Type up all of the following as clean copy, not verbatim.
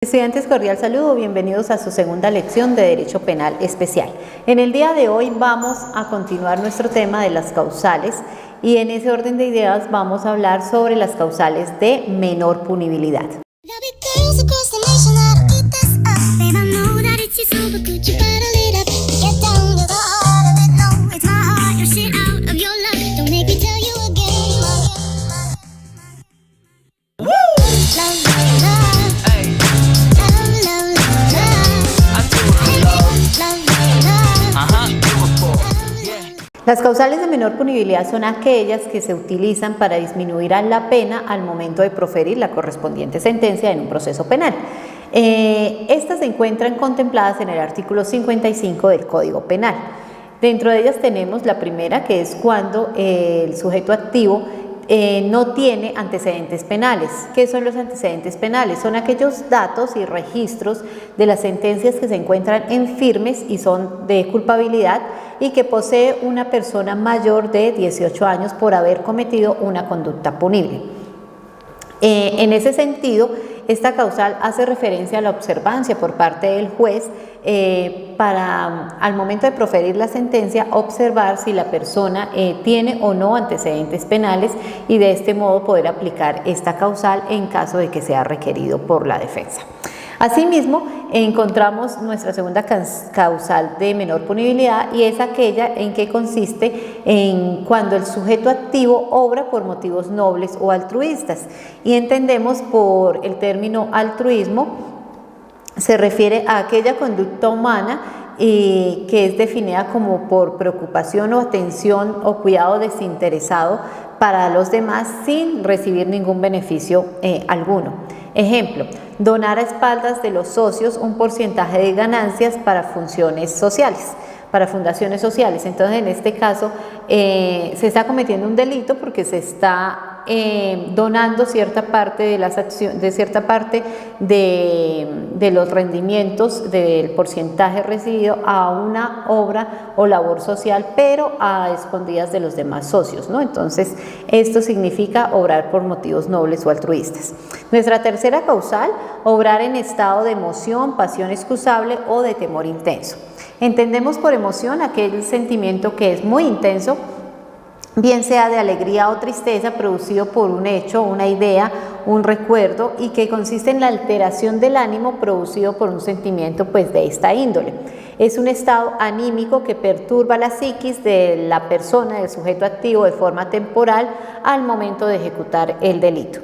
Estudiantes, cordial saludo, bienvenidos a su segunda lección de Derecho Penal Especial. En el día de hoy vamos a continuar nuestro tema de las causales y en ese orden de ideas vamos a hablar sobre las causales de menor punibilidad. Las causales de menor punibilidad son aquellas que se utilizan para disminuir la pena al momento de proferir la correspondiente sentencia en un proceso penal. Estas se encuentran contempladas en el artículo 55 del Código Penal. Dentro de ellas tenemos la primera, que es cuando el sujeto activo no tiene antecedentes penales. ¿Qué son los antecedentes penales? Son aquellos datos y registros de las sentencias que se encuentran en firmes y son de culpabilidad y que posee una persona mayor de 18 años por haber cometido una conducta punible. En ese sentido, esta causal hace referencia a la observancia por parte del juez para, al momento de proferir la sentencia, observar si la persona tiene o no antecedentes penales y de este modo poder aplicar esta causal en caso de que sea requerido por la defensa. Asimismo, encontramos nuestra segunda causal de menor punibilidad y es aquella en que consiste en cuando el sujeto activo obra por motivos nobles o altruistas. Y entendemos por el término altruismo, se refiere a aquella conducta humana que es definida como por preocupación o atención o cuidado desinteresado para los demás sin recibir ningún beneficio alguno. Ejemplo, donar a espaldas de los socios un porcentaje de ganancias para funciones sociales, para fundaciones sociales. Entonces, en este caso, se está cometiendo un delito porque se está donando cierta parte de las acciones, de cierta parte de los rendimientos del porcentaje recibido a una obra o labor social, pero a escondidas de los demás socios, ¿no? Entonces, esto significa obrar por motivos nobles o altruistas. Nuestra tercera causal, obrar en estado de emoción, pasión excusable o de temor intenso. Entendemos por emoción aquel sentimiento que es muy intenso, bien sea de alegría o tristeza, producido por un hecho, una idea, un recuerdo, y que consiste en la alteración del ánimo producido por un sentimiento de esta índole. Es un estado anímico que perturba la psiquis de la persona, del sujeto activo, de forma temporal al momento de ejecutar el delito.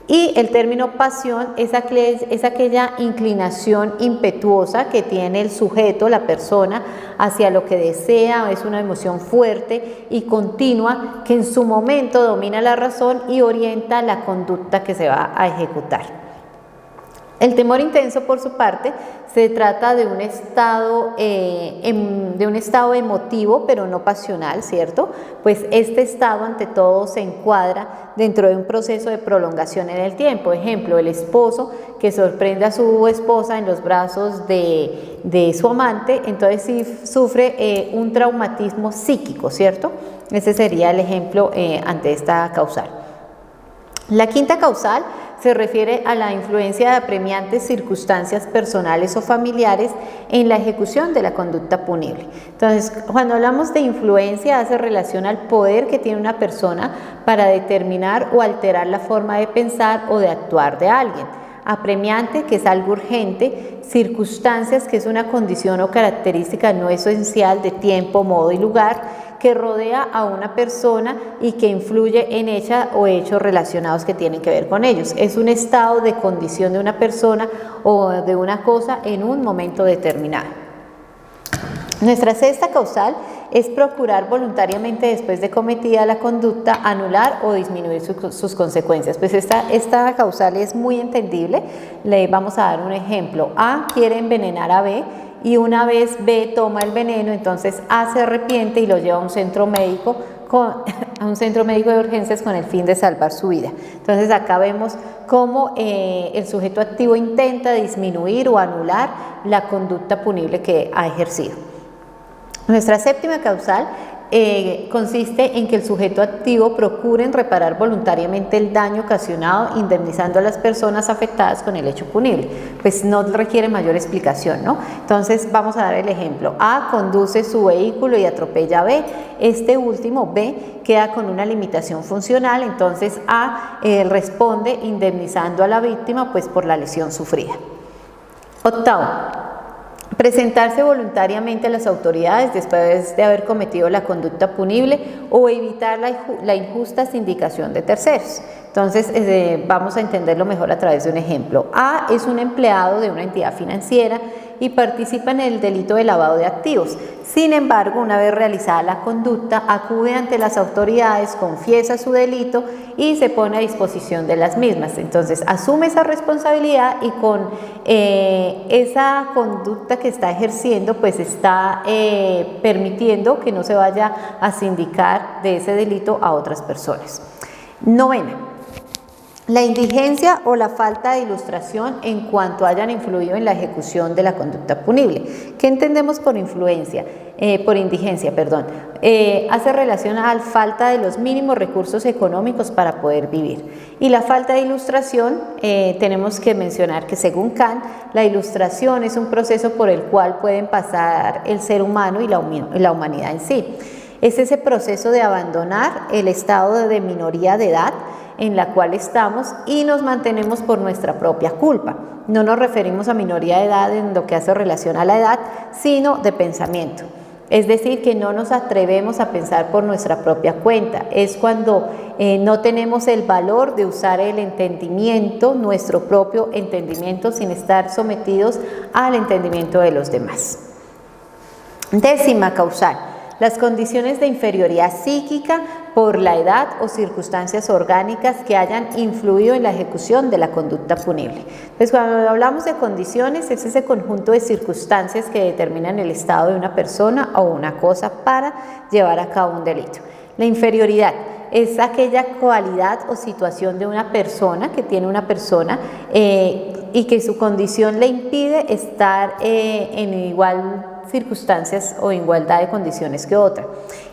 Y el término pasión es aquella inclinación impetuosa que tiene el sujeto, la persona, hacia lo que desea. Es una emoción fuerte y continua que en su momento domina la razón y orienta la conducta que se va a ejecutar. El temor intenso, por su parte, se trata de un estado emotivo, pero no pasional, ¿cierto? Pues este estado, ante todo, se encuadra dentro de un proceso de prolongación en el tiempo. Ejemplo, el esposo que sorprende a su esposa en los brazos de su amante, entonces sí sufre un traumatismo psíquico, ¿cierto? Ese sería el ejemplo ante esta causal. La quinta causal se refiere a la influencia de apremiantes circunstancias personales o familiares en la ejecución de la conducta punible. Entonces, cuando hablamos de influencia, hace relación al poder que tiene una persona para determinar o alterar la forma de pensar o de actuar de alguien. Apremiante, que es algo urgente; circunstancias, que es una condición o característica no esencial de tiempo, modo y lugar, que rodea a una persona y que influye en ella o hechos relacionados que tienen que ver con ellos. Es un estado de condición de una persona o de una cosa en un momento determinado. Nuestra sexta causal es procurar voluntariamente, después de cometida la conducta, anular o disminuir sus consecuencias. Pues esta causal es muy entendible. Le vamos a dar un ejemplo. A quiere envenenar a B y una vez B toma el veneno, entonces A se arrepiente y lo lleva a un centro médico de urgencias con el fin de salvar su vida. Entonces acá vemos cómo el sujeto activo intenta disminuir o anular la conducta punible que ha ejercido. Nuestra séptima causal consiste en que el sujeto activo procure reparar voluntariamente el daño ocasionado, indemnizando a las personas afectadas con el hecho punible. Pues no requiere mayor explicación, ¿no? Entonces vamos a dar el ejemplo. A conduce su vehículo y atropella a B. Este último, B, queda con una limitación funcional, entonces A responde indemnizando a la víctima pues por la lesión sufrida. Octavo, presentarse voluntariamente a las autoridades después de haber cometido la conducta punible o evitar la injusta sindicación de terceros. Entonces vamos a entenderlo mejor a través de un ejemplo. A es un empleado de una entidad financiera y participa en el delito de lavado de activos. Sin embargo, una vez realizada la conducta, acude ante las autoridades, confiesa su delito y se pone a disposición de las mismas. Entonces, asume esa responsabilidad y con esa conducta que está ejerciendo, pues está permitiendo que no se vaya a sindicar de ese delito a otras personas. Novena. La indigencia o la falta de ilustración en cuanto hayan influido en la ejecución de la conducta punible. ¿Qué entendemos por influencia? Por indigencia, perdón. Hace relación a la falta de los mínimos recursos económicos para poder vivir. Y la falta de ilustración, tenemos que mencionar que según Kant, la ilustración es un proceso por el cual pueden pasar el ser humano y la humanidad en sí. Es ese proceso de abandonar el estado de minoría de edad en la cual estamos y nos mantenemos por nuestra propia culpa. No nos referimos a minoría de edad en lo que hace relación a la edad, sino de pensamiento. Es decir, que no nos atrevemos a pensar por nuestra propia cuenta. Es cuando no tenemos el valor de usar el entendimiento, nuestro propio entendimiento, sin estar sometidos al entendimiento de los demás. Décima causal. Las condiciones de inferioridad psíquica por la edad o circunstancias orgánicas que hayan influido en la ejecución de la conducta punible. Pues cuando hablamos de condiciones, es ese conjunto de circunstancias que determinan el estado de una persona o una cosa para llevar a cabo un delito. La inferioridad es aquella cualidad o situación de una persona que tiene una persona y que su condición le impide estar en igual circunstancias o igualdad de condiciones que otra.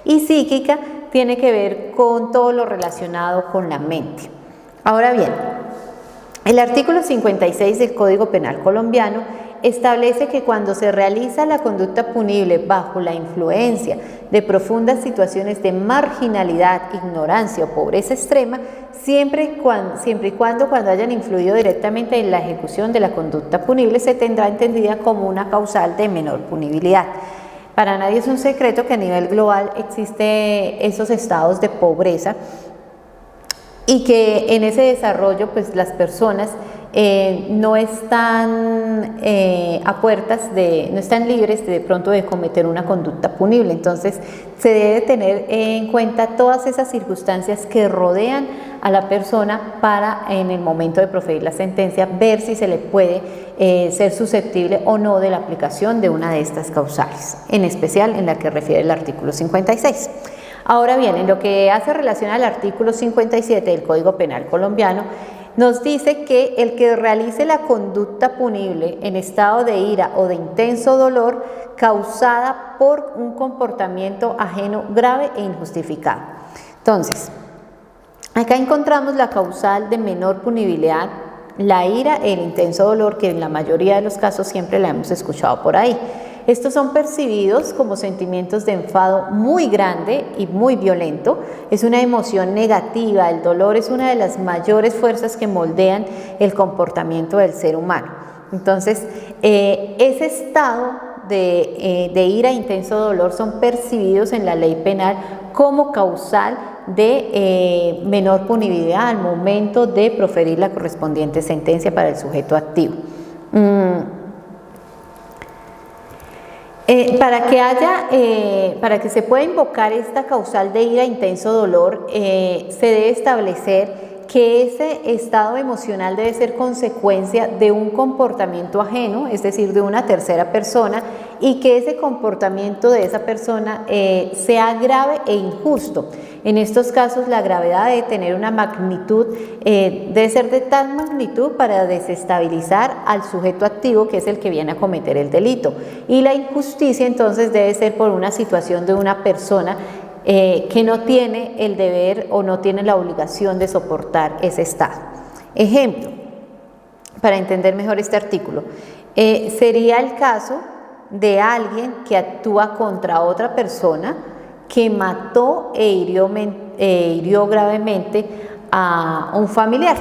Y psíquica tiene que ver con todo lo relacionado con la mente. Ahora bien, el artículo 56 del Código Penal colombiano establece que cuando se realiza la conducta punible bajo la influencia de profundas situaciones de marginalidad, ignorancia o pobreza extrema, siempre y cuando hayan influido directamente en la ejecución de la conducta punible, se tendrá entendida como una causal de menor punibilidad. Para nadie es un secreto que a nivel global existen esos estados de pobreza y que en ese desarrollo pues las personas no están no están libres de pronto de cometer una conducta punible. Entonces se debe tener en cuenta todas esas circunstancias que rodean a la persona para en el momento de proferir la sentencia ver si se le puede ser susceptible o no de la aplicación de una de estas causales, en especial en la que refiere el artículo 56. Ahora bien, en lo que hace relación al artículo 57 del Código Penal colombiano, nos dice que el que realice la conducta punible en estado de ira o de intenso dolor causada por un comportamiento ajeno grave e injustificado. Entonces, acá encontramos la causal de menor punibilidad, la ira e el intenso dolor, que en la mayoría de los casos siempre la hemos escuchado por ahí. Estos son percibidos como sentimientos de enfado muy grande y muy violento. Es una emoción negativa. El dolor es una de las mayores fuerzas que moldean el comportamiento del ser humano. Entonces, ese estado de ira e intenso dolor son percibidos en la ley penal como causal de menor punibilidad al momento de proferir la correspondiente sentencia para el sujeto activo. Para que se pueda invocar esta causal de ira e intenso dolor, se debe establecer que ese estado emocional debe ser consecuencia de un comportamiento ajeno, es decir, de una tercera persona, y que ese comportamiento de esa persona sea grave e injusto. En estos casos, la gravedad debe tener una magnitud, debe ser de tal magnitud para desestabilizar al sujeto activo, que es el que viene a cometer el delito. Y la injusticia, entonces, debe ser por una situación de una persona que no tiene el deber o no tiene la obligación de soportar ese estado. Ejemplo, para entender mejor este artículo, sería el caso de alguien que actúa contra otra persona que mató e hirió gravemente a un familiar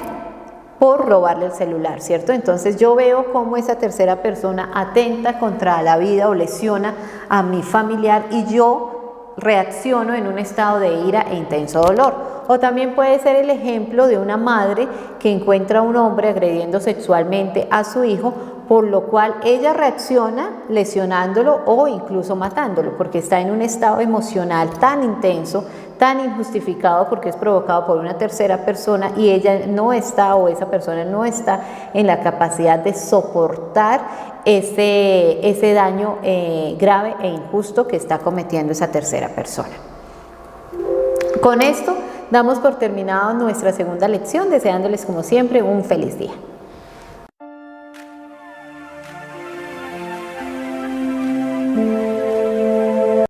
por robarle el celular, ¿cierto? Entonces yo veo cómo esa tercera persona atenta contra la vida o lesiona a mi familiar y yo reacciono en un estado de ira e intenso dolor. O también puede ser el ejemplo de una madre que encuentra a un hombre agrediendo sexualmente a su hijo, por lo cual ella reacciona lesionándolo o incluso matándolo, porque está en un estado emocional tan intenso, tan injustificado, porque es provocado por una tercera persona y ella no está, o esa persona no está en la capacidad de soportar ese daño grave e injusto que está cometiendo esa tercera persona. Con esto damos por terminado nuestra segunda lección, deseándoles como siempre un feliz día.